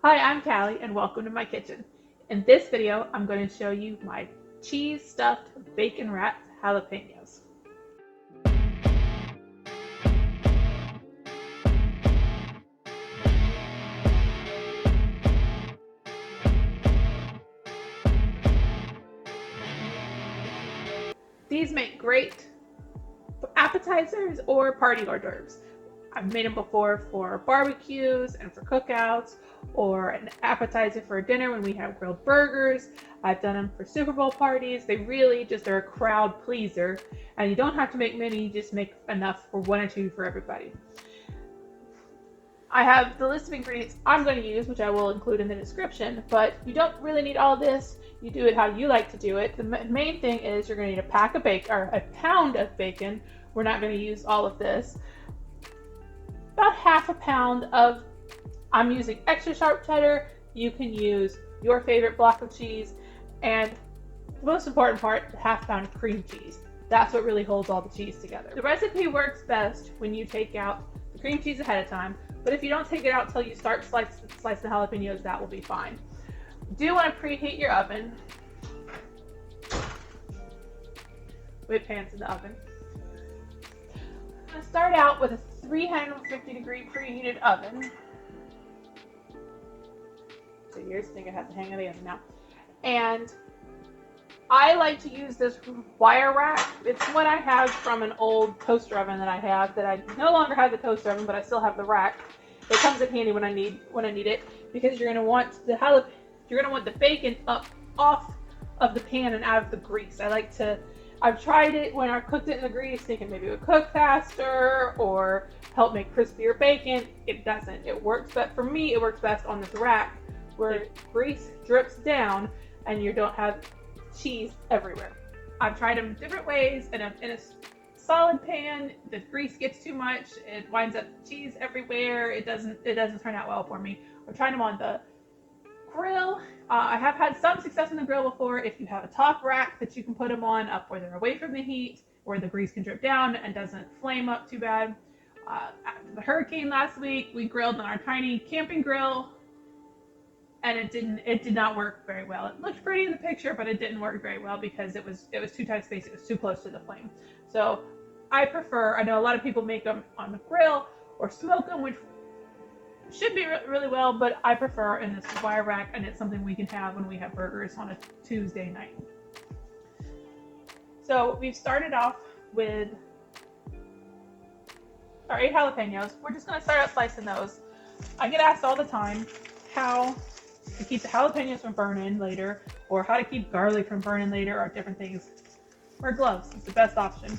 Hi, I'm Callie and welcome to my kitchen. In this video, I'm going to show you my cheese stuffed bacon wrapped jalapeños. These make great appetizers or party hors d'oeuvres. I've made them before for barbecues and for cookouts, or an appetizer for dinner when we have grilled burgers. I've done them for Super Bowl parties. They really just are a crowd pleaser, and you don't have to make many, you just make enough for one or two for everybody. I have the list of ingredients I'm going to use, which I will include in the description, but you don't really need all this. You do it how you like to do it. The main thing is you're going to need a pound of bacon. We're not going to use all of this. About half a pound of, I'm using extra sharp cheddar. You can use your favorite block of cheese, and the most important part, the half pound of cream cheese. That's what really holds all the cheese together. The recipe works best when you take out the cream cheese ahead of time, but if you don't take it out till you start slice the jalapenos, that will be fine. You do want to preheat your oven. With pans in the oven. I'm going to start out with a 350-degree preheated oven. So here's the thing, I have the hang of the oven now. And I like to use this wire rack. It's what I have from an old toaster oven that I have, that I no longer have the toaster oven, but I still have the rack. It comes in handy when I need it, because you're going to want the bacon up off of the pan and out of the grease. I've tried it when I cooked it in the grease, thinking maybe it would cook faster or help make crispier bacon. It doesn't. It works, but for me, it works best on this rack where grease drips down and you don't have cheese everywhere. I've tried them different ways. In a solid pan, the grease gets too much. It winds up cheese everywhere. It doesn't turn out well for me. I've tried them on the grill. I have had some success in the grill before. If you have a top rack that you can put them on up where they're away from the heat, where the grease can drip down and doesn't flame up too bad. After the hurricane last week, we grilled on our tiny camping grill, and it did not work very well. It looked pretty in the picture, but it didn't work very well because it was too tight space. It was too close to the flame. So I know a lot of people make them on the grill or smoke them, which should be really well, but I prefer in this wire rack, and it's something we can have when we have burgers on a Tuesday night. So we've started off with our 8 jalapenos. We're just going to start out slicing those. I get asked all the time how to keep the jalapenos from burning later, or how to keep garlic from burning later, or different things. Wear gloves. It's the best option.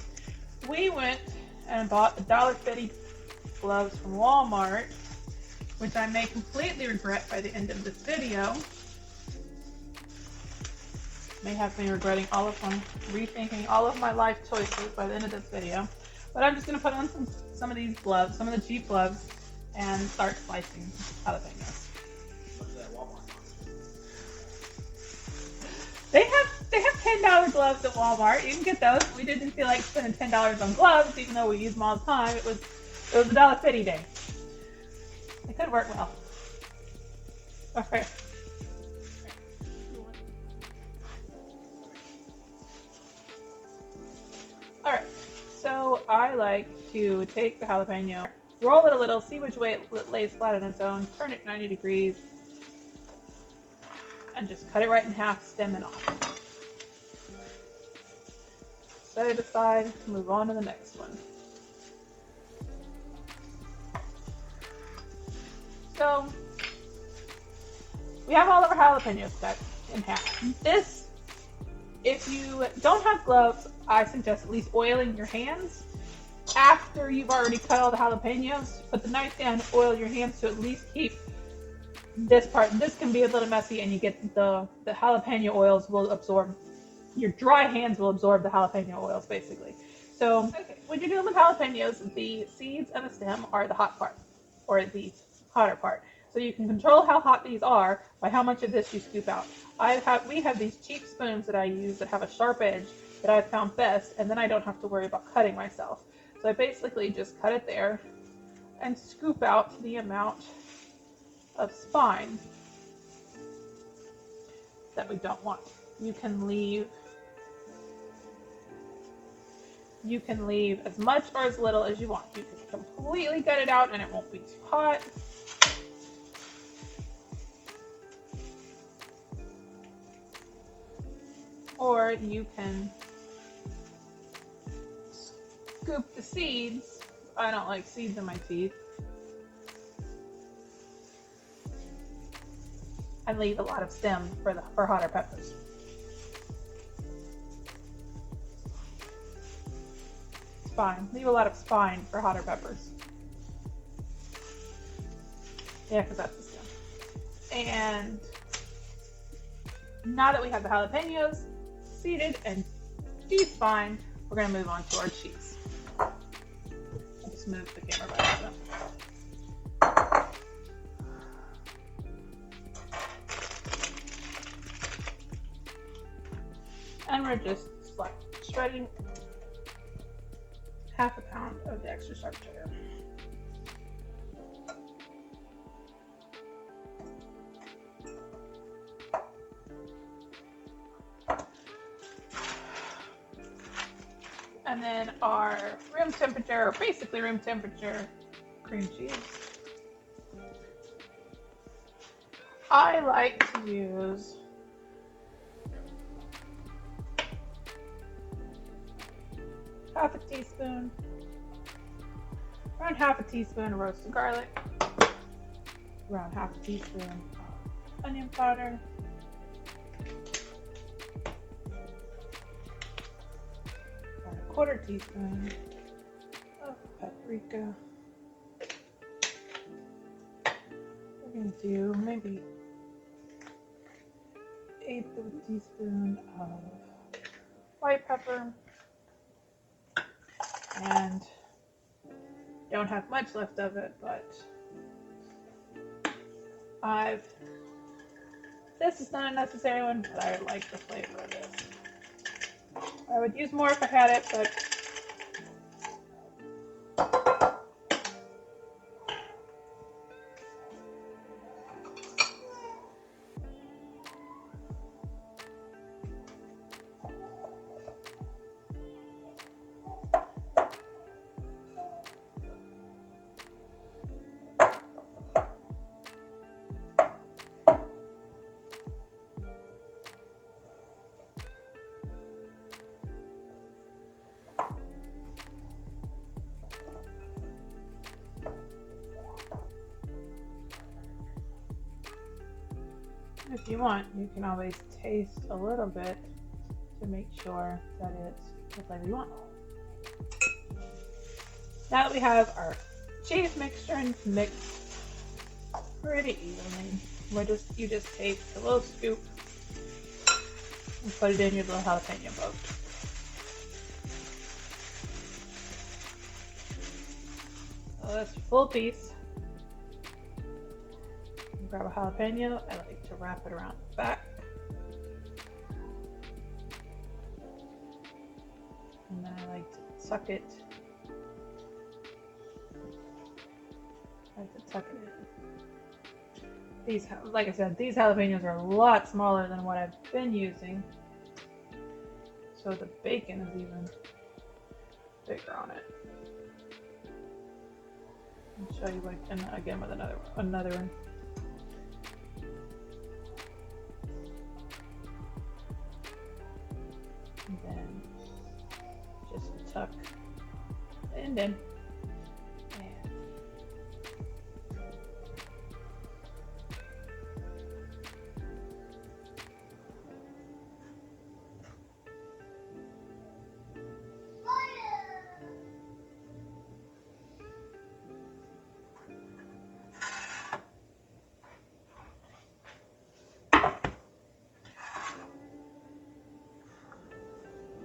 We went and bought $1.50 gloves from Walmart, which I may completely regret by the end of this video. May have me regretting rethinking all of my life choices by the end of this video. But I'm just going to put on some of these gloves, some of the cheap gloves, and start slicing jalapenos. They have $10 gloves at Walmart. You can get those. We didn't feel like spending $10 on gloves, even though we use them all the time. It was a $1.50 day. It could work well. Okay. Alright, so I like to take the jalapeno, roll it a little, see which way it lays flat on its own, turn it 90 degrees, and just cut it right in half, stem it off. Set it aside, move on to the next one. So we have all of our jalapenos cut in half. This, if you don't have gloves, I suggest at least oiling your hands after you've already cut all the jalapenos. Put the knife down, oil your hands to at least keep this part. This can be a little messy, and you get the jalapeno oils will absorb. Your dry hands will absorb the jalapeno oils, basically. So when you're dealing with jalapenos, the seeds and the stem are the hot part, or the hotter part. So you can control how hot these are by how much of this you scoop out. We have these cheap spoons that I use that have a sharp edge that I've found best, and then I don't have to worry about cutting myself. So I basically just cut it there and scoop out the amount of spine that we don't want. You can leave as much or as little as you want. You can completely gut it out and it won't be too hot. Or you can scoop the seeds. I don't like seeds in my teeth. And leave a lot of stem for hotter peppers. Spine. Leave a lot of spine for hotter peppers. Yeah, because that's the stem. And now that we have the jalapeños seeded and de-spined, we're going to move on to our cheese. I'll just move the camera by accident. And we're just shredding half a pound of the extra sharp cheddar. And then our room temperature, or basically room temperature cream cheese. I like to use around half a teaspoon of roasted garlic, around half a teaspoon of onion powder, about a quarter teaspoon of paprika. We're going to do maybe 1/8 of a teaspoon of white pepper. And don't have much left of it, but this is not a necessary one, but I like the flavor of this. I would use more if I had it, but if you want, you can always taste a little bit to make sure that it's the flavor you want. Now that we have our cheese mixture mixed pretty evenly, you just take a little scoop and put it in your little jalapeno boat. So that's your full piece. Grab a jalapeno. I like to wrap it around the back. And then I like to tuck it. in. Like I said, these jalapenos are a lot smaller than what I've been using. So the bacon is even bigger on it. I'll show you again with another one. And then just tuck the end in.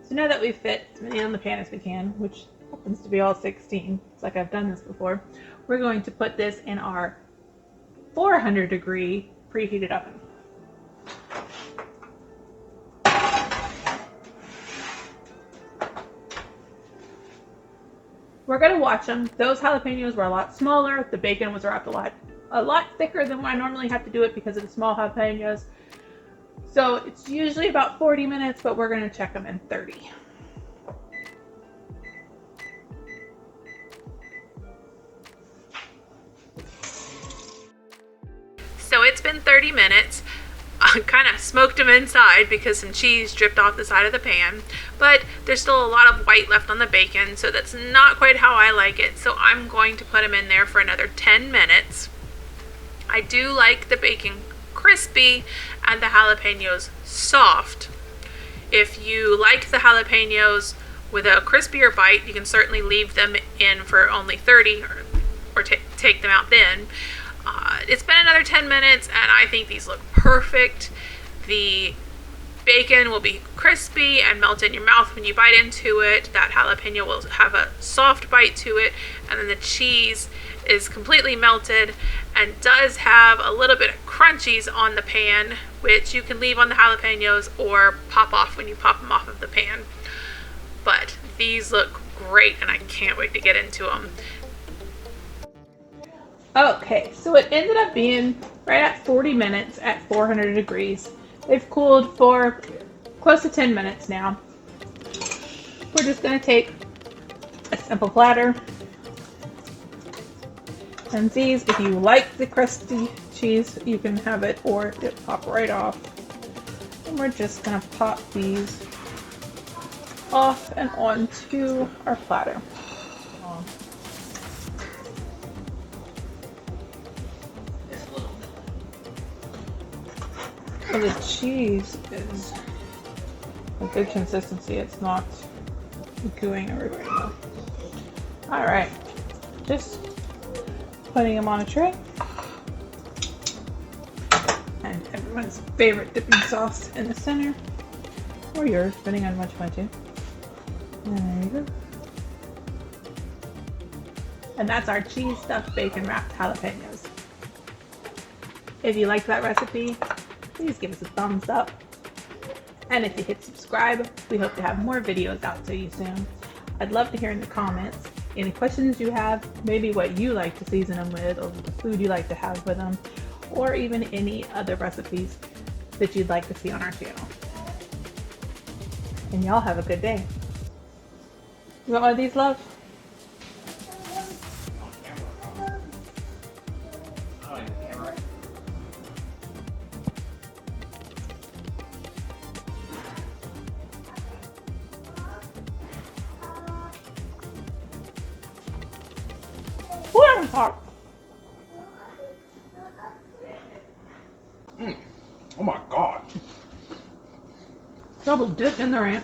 So now that we've fit as many on the pan as we can, which happens to be all 16, it's like I've done this before, we're going to put this in our 400-degree preheated oven. We're going to watch them. Those jalapenos were a lot smaller. The bacon was wrapped a lot a lot thicker than what I normally have to do it because of the small jalapenos. So it's usually about 40 minutes, but we're going to check them in 30. So it's been 30 minutes. I kind of smoked them inside because some cheese dripped off the side of the pan, but there's still a lot of white left on the bacon, so that's not quite how I like it. So I'm going to put them in there for another 10 minutes. I do like the bacon crispy and the jalapenos soft. If you like the jalapenos with a crispier bite, you can certainly leave them in for only 30 or take them out then. It's been another 10 minutes and I think these look perfect. The bacon will be crispy and melt in your mouth when you bite into it. That jalapeno will have a soft bite to it, and then the cheese is completely melted and does have a little bit of crunchies on the pan, which you can leave on the jalapenos or pop off when you pop them off of the pan. But these look great and I can't wait to get into them. Okay, so it ended up being right at 40 minutes at 400 degrees. They've cooled for close to 10 minutes now. We're just going to take a simple platter. And these, if you like the crusty cheese, you can have it or it pop right off. And we're just going to pop these off and onto our platter. So the cheese is a good consistency. It's not gooing everywhere. All right, just putting them on a tray. And everyone's favorite dipping sauce in the center, or yours, depending on what you want to. And there you go. And that's our cheese stuffed bacon wrapped jalapenos. If you like that recipe, please give us a thumbs up. And if you hit subscribe, we hope to have more videos out to you soon. I'd love to hear in the comments any questions you have, maybe what you like to season them with, or the food you like to have with them, or even any other recipes that you'd like to see on our channel. And y'all have a good day. You want one of these, love? Hot. Oh my God. Double dip in the ranch.